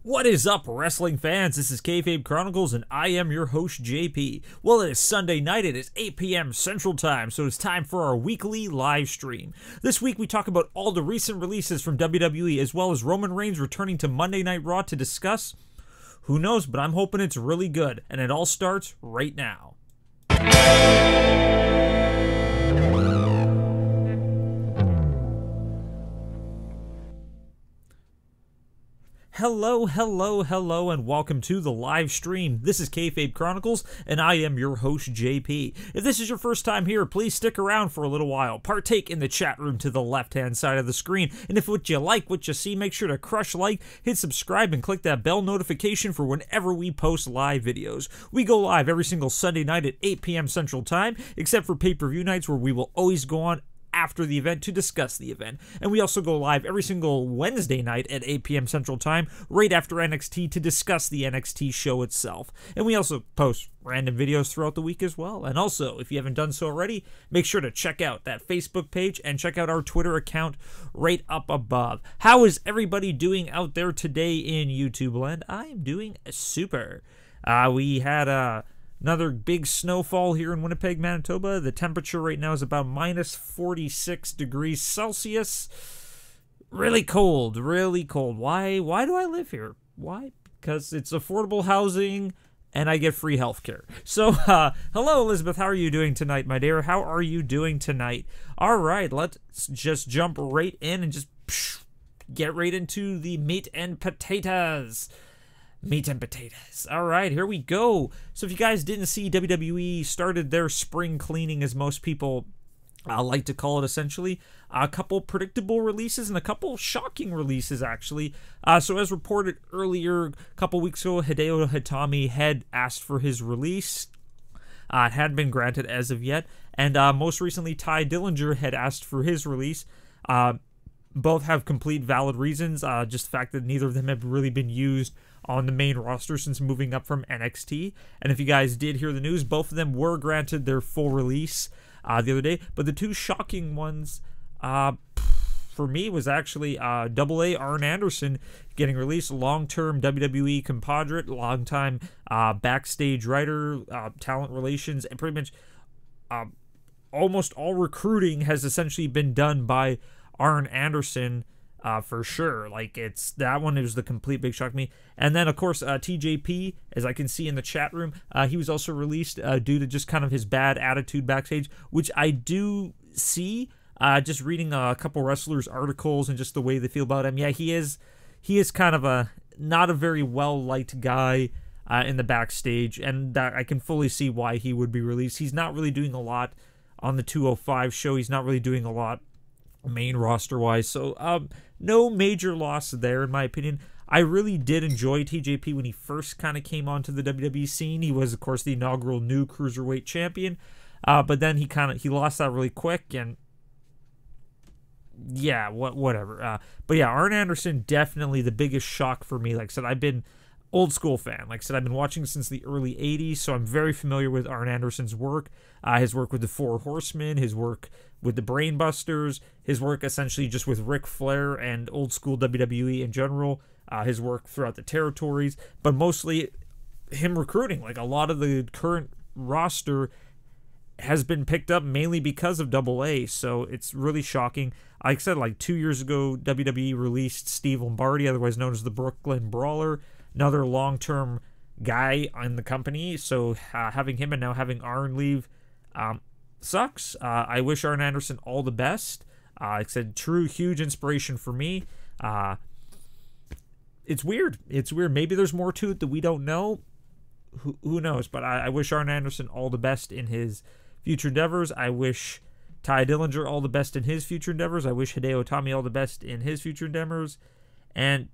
What is up, wrestling fans? This is Kayfabe Chronicles, and I am your host, JP. Well, it is Sunday night. It is 8 p.m. Central Time, so it's time for our weekly live stream. This week, we talk about all the recent releases from WWE, as well as Roman Reigns returning to Monday Night Raw to discuss. Who knows, but I'm hoping it's really good, and it all starts right now. Hello, and welcome to the live stream. This is Kayfabe Chronicles, and I am your host, JP. If this is your first time here, please stick around for a little while. Partake in the chat room to the left-hand side of the screen, and if what you like, what you see, make sure to crush like, hit subscribe, and click that bell notification for whenever we post live videos. We go live every single Sunday night at 8 p.m. Central Time, except for pay-per-view nights where we will always go on after the event to discuss the event. And we also go live every single Wednesday night at 8 p.m. Central Time, right after NXT, to discuss the NXT show itself. And we also post random videos throughout the week as well. And also, if you haven't done so already, make sure to check out that Facebook page and check out our Twitter account right up above. How is everybody doing out there today in YouTube land? I am doing super. We had another big snowfall here in Winnipeg, Manitoba. The temperature right now is about minus 46 degrees Celsius. Really cold, really cold. Why do I live here? Why? Because it's affordable housing and I get free healthcare. So, hello, Elizabeth. How are you doing tonight, my dear? How are you doing tonight? All right, let's just jump right in and just get right into the meat and potatoes. Meat and potatoes. All right, here we go. So if you guys didn't see, WWE started their spring cleaning, as most people like to call it, essentially. A couple predictable releases and a couple shocking releases, actually. So as reported earlier, a couple weeks ago, Hideo Itami had asked for his release. It hadn't been granted as of yet. And most recently, Ty Dillinger had asked for his release. Both have complete valid reasons, just the fact that neither of them have really been used on the main roster since moving up from NXT. And if you guys did hear the news, both of them were granted their full release the other day. But the two shocking ones for me was actually AA Arn Anderson getting released, long-term WWE compadre, long-time backstage writer, talent relations, and pretty much almost all recruiting has essentially been done by Arn Anderson, for sure. Like, it's that one is the complete big shock to me. And then, of course, TJP, as I can see in the chat room, he was also released due to just kind of his bad attitude backstage, which I do see just reading a couple wrestlers' articles and just the way they feel about him. Yeah, he is kind of not a very well-liked guy in the backstage, and that I can fully see why he would be released. He's not really doing a lot on the 205 show. He's not really doing a lot main roster wise, so no major loss there in my opinion. I really did enjoy TJP when he first kind of came onto the WWE scene. He was, of course, the inaugural new cruiserweight champion, but then he lost that really quick, and yeah, whatever. But yeah, Arn Anderson, definitely the biggest shock for me. Like I said, I've been old school fan. Like I said, I've been watching since the early 80s, so I'm very familiar with Arn Anderson's work. His work with the Four Horsemen, his work with the Brainbusters, his work essentially just with Ric Flair and old school WWE in general, his work throughout the territories, but mostly him recruiting. Like, a lot of the current roster has been picked up mainly because of AA, so it's really shocking. Like I said, like 2 years ago, WWE released Steve Lombardi, otherwise known as the Brooklyn Brawler, another long-term guy in the company, so having him and now having Arn leave sucks. I wish Arn Anderson all the best. Like I said, true huge inspiration for me. It's weird. It's weird. Maybe there's more to it that we don't know. Who knows? But I wish Arn Anderson all the best in his future endeavors. I wish Ty Dillinger all the best in his future endeavors. I wish Hideo Itami all the best in his future endeavors. And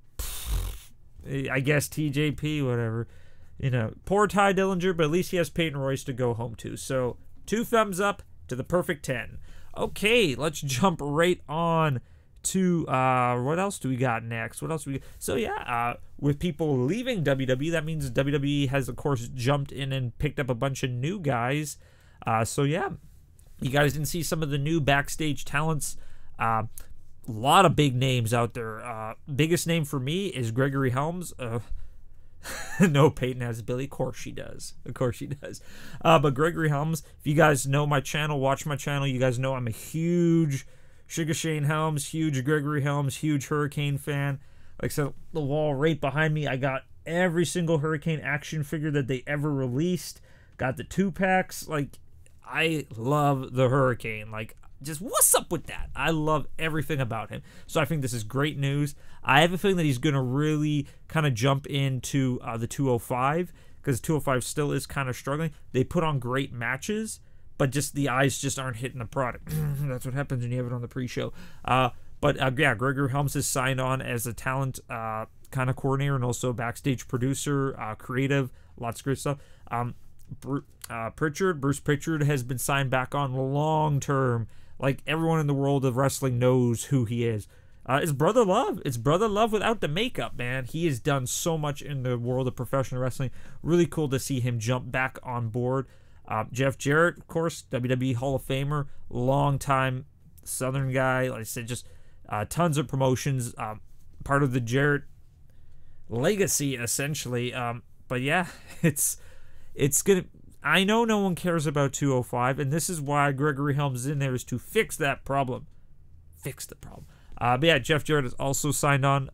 I guess TJP, whatever. You know, poor Ty Dillinger, but at least he has Peyton Royce to go home to. So, 2 thumbs up to the perfect 10. Okay, let's jump right on to, what else do we got next? What else do we got? So, yeah, with people leaving WWE, that means WWE has, of course, jumped in and picked up a bunch of new guys. So, yeah, you guys didn't see some of the new backstage talents lot of big names out there. Biggest name for me is Gregory Helms. No, Peyton has Billy. Of course she does. Of course she does. But Gregory Helms, if you guys know my channel, watch my channel, you guys know I'm a huge Sugar Shane Helms, huge Gregory Helms, huge Hurricane fan. Like I said, the wall right behind me, I got every single Hurricane action figure that they ever released. Got the 2-packs. Like, I love the Hurricane. Like, just what's up with that? I love everything about him. So I think this is great news. I have a feeling that he's going to really kind of jump into the 205, because 205 still is kind of struggling. They put on great matches, but just the eyes just aren't hitting the product. That's what happens when you have it on the pre-show. But yeah, Gregory Helms is signed on as a talent kind of coordinator and also backstage producer, creative, lots of great stuff. Bruce Pritchard has been signed back on long term. Like, everyone in the world of wrestling knows who he is. It's Brother Love. It's Brother Love without the makeup, man. He has done so much in the world of professional wrestling. Really cool to see him jump back on board. Jeff Jarrett, of course, WWE Hall of Famer, long-time Southern guy. Like I said, just tons of promotions. Part of the Jarrett legacy, essentially. But yeah, it's gonna. I know no one cares about 205, and this is why Gregory Helms is in there, is to fix that problem. Fix the problem. But yeah, Jeff Jarrett is also signed on.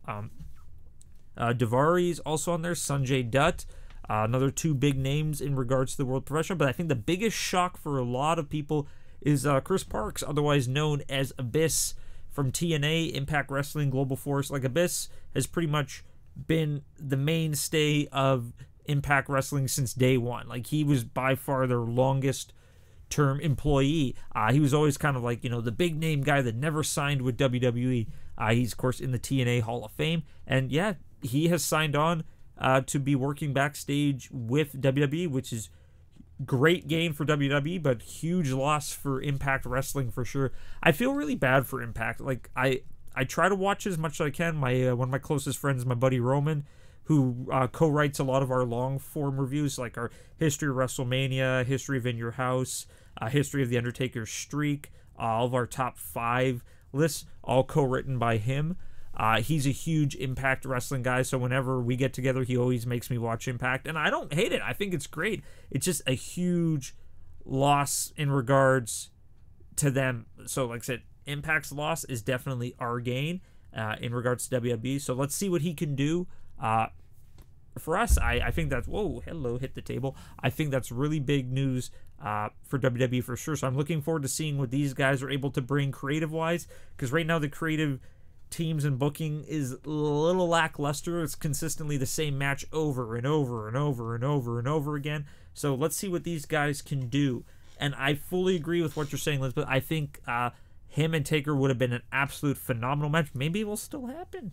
Daivari is also on there. Sanjay Dutt. Another 2 big names in regards to the world professional. But I think the biggest shock for a lot of people is Chris Parks, otherwise known as Abyss from TNA, Impact Wrestling, Global Force. Like, Abyss has pretty much been the mainstay of Impact Wrestling since day one. Like, he was by far their longest term employee. He was always kind of like, you know, the big name guy that never signed with WWE. He's, of course, in the TNA Hall of Fame. And yeah, he has signed on to be working backstage with WWE, which is great gain for WWE, but huge loss for Impact Wrestling for sure. I feel really bad for Impact. Like, I try to watch as much as I can. My one of my closest friends, my buddy Roman, who co-writes a lot of our long-form reviews, like our History of WrestleMania, History of In Your House, History of The Undertaker's Streak, all of our top 5 lists, all co-written by him. He's a huge Impact Wrestling guy, so whenever we get together, he always makes me watch Impact, and I don't hate it. I think it's great. It's just a huge loss in regards to them. So, like I said, Impact's loss is definitely our gain in regards to WWE, so let's see what he can do. For us, I think that's, whoa, hello, hit the table. I think that's really big news for WWE for sure. So I'm looking forward to seeing what these guys are able to bring creative-wise, because right now the creative teams and booking is a little lackluster. It's consistently the same match over and over and over and over and over again. So let's see what these guys can do. And I fully agree with what you're saying, Elizabeth. I think him and Taker would have been an absolute phenomenal match. Maybe it will still happen.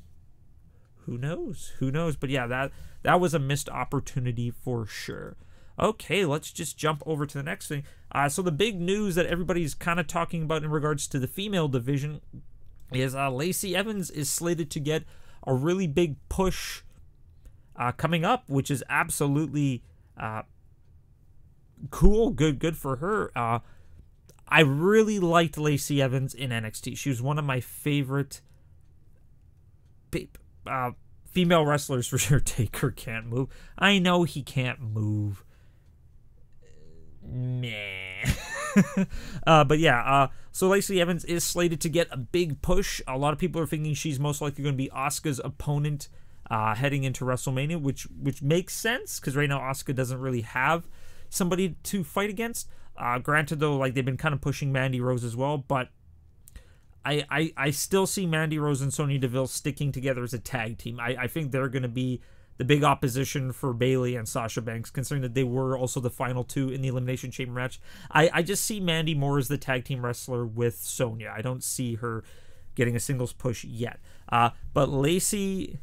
Who knows? Who knows? But yeah, that was a missed opportunity for sure. Okay, let's just jump over to the next thing. So the big news that everybody's kind of talking about in regards to the female division is Lacey Evans is slated to get a really big push coming up, which is absolutely cool. Good for her. I really liked Lacey Evans in NXT. She was one of my favorite female wrestlers for sure. Taker can't move. I know he can't move. Meh. But yeah, so Lacey Evans is slated to get a big push. A lot of people are thinking she's most likely going to be Asuka's opponent heading into WrestleMania, which makes sense, because right now Asuka doesn't really have somebody to fight against. Granted, though, like, they've been kind of pushing Mandy Rose as well, but I still see Mandy Rose and Sonya Deville sticking together as a tag team. I think they're going to be the big opposition for Bayley and Sasha Banks, considering that they were also the final 2 in the Elimination Chamber match. I just see Mandy more as the tag team wrestler with Sonya. I don't see her getting a singles push yet. But Lacey's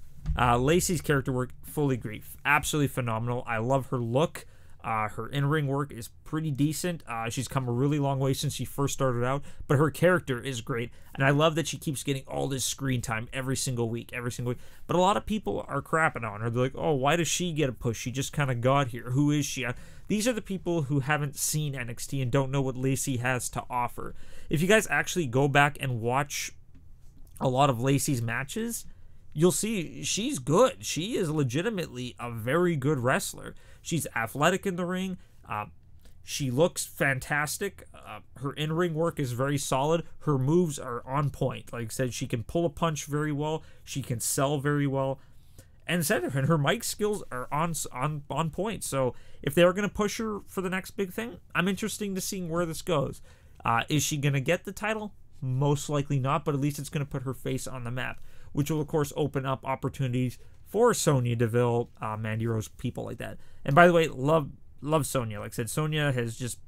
character work, fully agree. Absolutely phenomenal. I love her look. Her in-ring work is pretty decent. She's come a really long way since she first started out, but her character is great, and I love that she keeps getting all this screen time every single week. But a lot of people are crapping on her. They're like, oh, why does she get a push? She just kind of got here. Who is she? These are the people who haven't seen NXT and don't know what Lacey has to offer. If you guys actually go back and watch a lot of Lacey's matches, you'll see she's good. She is legitimately a very good wrestler. She's athletic in the ring. She looks fantastic. Her in-ring work is very solid. Her moves are on point. Like I said, she can pull a punch very well. She can sell very well. And her mic skills are on point. So if they are going to push her for the next big thing, I'm interested to seeing where this goes. Is she going to get the title? Most likely not, but at least it's going to put her face on the map, which will, of course, open up opportunities for Sonya Deville, Mandy Rose, people like that. And by the way, love Sonya. Like I said, Sonya has just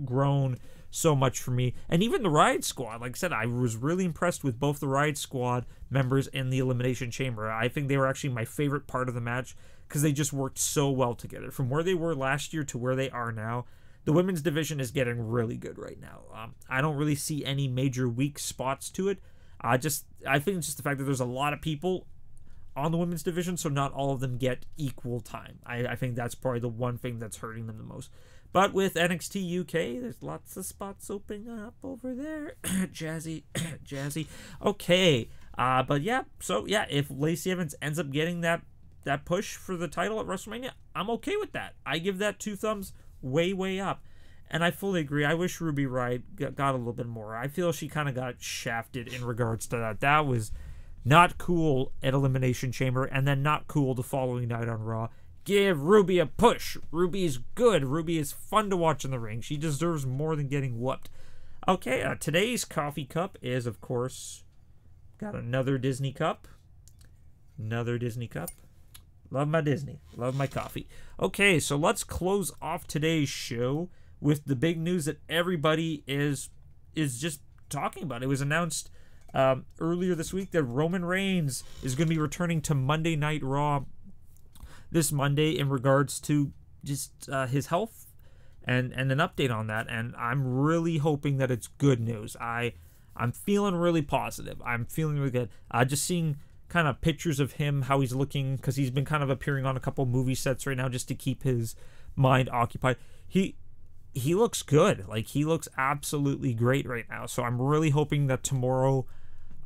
grown so much for me. And even the Riot Squad, like I said, I was really impressed with both the Riot Squad members in the Elimination Chamber. I think they were actually my favorite part of the match because they just worked so well together. From where they were last year to where they are now, the women's division is getting really good right now. I don't really see any major weak spots to it. I think it's just the fact that there's a lot of people on the women's division, so not all of them get equal time. I think that's probably the one thing that's hurting them the most. But with NXT UK, there's lots of spots opening up over there. Jazzy. Okay. But yeah, so yeah, if Lacey Evans ends up getting that push for the title at WrestleMania, I'm okay with that. I give that 2 thumbs way up. And I fully agree. I wish Ruby Riott got a little bit more. I feel she kind of got shafted in regards to that. That was not cool at Elimination Chamber, and then not cool the following night on Raw. Give Ruby a push. Ruby is good. Ruby is fun to watch in the ring. She deserves more than getting whooped. Okay, today's coffee cup is, of course, got another Disney cup. Another Disney cup. Love my Disney. Love my coffee. Okay, so let's close off today's show with the big news that everybody is just talking about. It was announced earlier this week that Roman Reigns is going to be returning to Monday Night Raw this Monday in regards to just his health and an update on that. And I'm really hoping that it's good news. I'm feeling really positive. I'm feeling really good. Just seeing kind of pictures of him, how he's looking, because he's been kind of appearing on a couple movie sets right now just to keep his mind occupied. He looks good. Like, he looks absolutely great right now. So I'm really hoping that tomorrow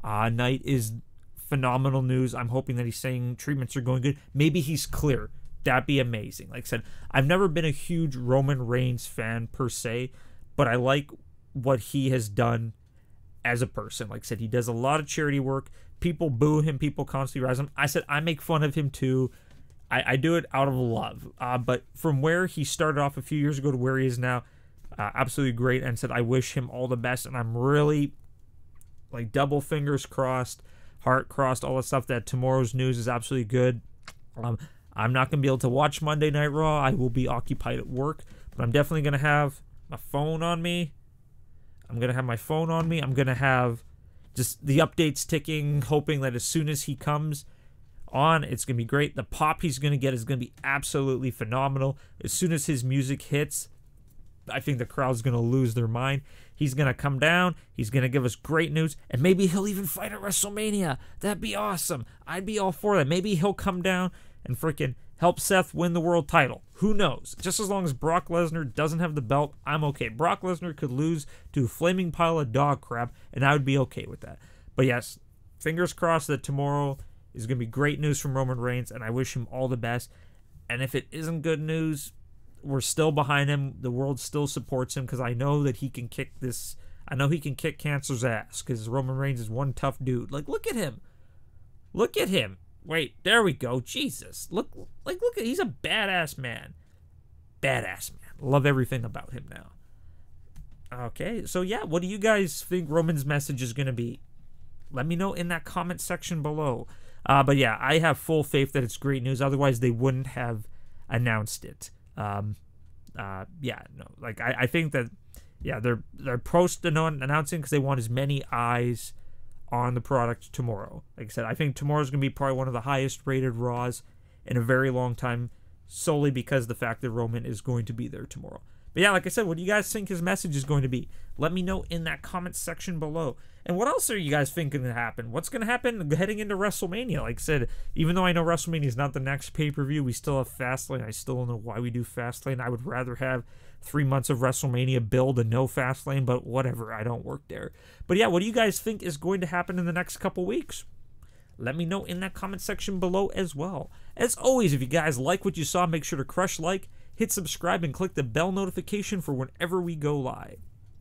night is phenomenal news. I'm hoping that he's saying treatments are going good. Maybe he's clear. That'd be amazing. Like I said, I've never been a huge Roman Reigns fan per se, but I like what he has done as a person. Like I said, he does a lot of charity work. People boo him. People constantly rise him. I said I make fun of him too. I do it out of love. But from where he started off a few years ago to where he is now, absolutely great. And said I wish him all the best. And I'm really, like, double fingers crossed, heart crossed, all that stuff, that tomorrow's news is absolutely good. I'm not going to be able to watch Monday Night Raw. I will be occupied at work. But I'm definitely going to have my phone on me. I'm going to have just the updates ticking, hoping that as soon as he comes on, it's going to be great. The pop he's going to get is going to be absolutely phenomenal. As soon as his music hits, I think the crowd's going to lose their mind. He's going to come down. He's going to give us great news. And maybe he'll even fight at WrestleMania. That'd be awesome. I'd be all for that. Maybe he'll come down and freaking help Seth win the world title. Who knows? Just as long as Brock Lesnar doesn't have the belt, I'm okay. Brock Lesnar could lose to a flaming pile of dog crap, and I would be okay with that. But yes, fingers crossed that tomorrow is going to be great news from Roman Reigns, and I wish him all the best. And if it isn't good news, we're still behind him. The world still supports him because I know that he can kick this. I know he can kick cancer's ass because Roman Reigns is one tough dude. Like, look at him. Look at him. Wait, there we go. Jesus. Look at, he's a badass man. Badass man. Love everything about him now. Okay, so yeah, what do you guys think Roman's message is going to be? Let me know in that comment section below. But yeah, I have full faith that it's great news. Otherwise, they wouldn't have announced it. Yeah, no, like I think that, yeah, they're announcing because they want as many eyes on the product tomorrow. Like I said, I think tomorrow's gonna be probably one of the highest rated Raws in a very long time, solely because of the fact that Roman is going to be there tomorrow. But yeah, like I said, what do you guys think his message is going to be? Let me know in that comment section below. And what else are you guys thinking to happen? What's going to happen heading into WrestleMania? Like I said, even though I know WrestleMania is not the next pay-per-view, we still have Fastlane. I still don't know why we do Fastlane. I would rather have 3 months of WrestleMania build and no Fastlane, but whatever. I don't work there. But yeah, what do you guys think is going to happen in the next couple weeks? Let me know in that comment section below as well. As always, if you guys like what you saw, make sure to crush like, hit subscribe, and click the bell notification for whenever we go live.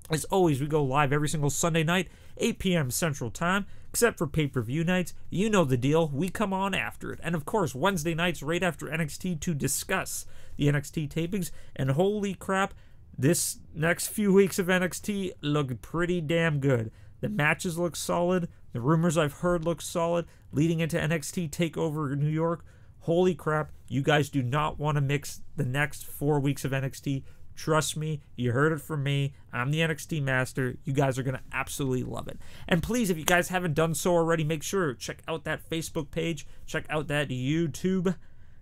As always, we go live every single Sunday night, 8 p.m. Central Time, except for pay-per-view nights. You know the deal. We come on after it. And of course, Wednesday nights right after NXT to discuss the NXT tapings. And holy crap, this next few weeks of NXT look pretty damn good. The matches look solid. The rumors I've heard look solid. Leading into NXT TakeOver New York. Holy crap, you guys do not want to mix the next 4 weeks of NXT. Trust me, you heard it from me. I'm the NXT master. You guys are going to absolutely love it. And please, if you guys haven't done so already, make sure to check out that Facebook page. Check out that YouTube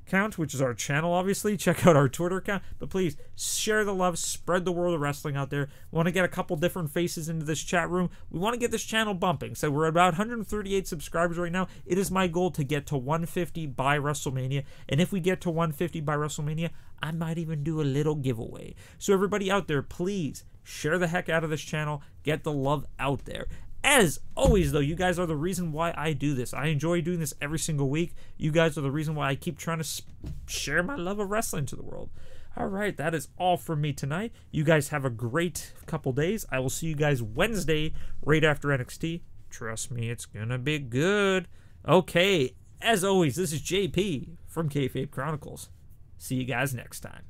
account, which is our channel, obviously. Check out our Twitter account. But please, share the love. Spread the world of wrestling out there. We want to get a couple different faces into this chat room. We want to get this channel bumping. So we're at about 138 subscribers right now. It is my goal to get to 150 by WrestleMania. And if we get to 150 by WrestleMania, I might even do a little giveaway. So everybody out there, please share the heck out of this channel. Get the love out there. As always, though, you guys are the reason why I do this. I enjoy doing this every single week. You guys are the reason why I keep trying to share my love of wrestling to the world. All right, that is all from me tonight. You guys have a great couple days. I will see you guys Wednesday right after NXT. Trust me, it's going to be good. Okay, as always, this is JP from Kayfabe Chronicles. See you guys next time.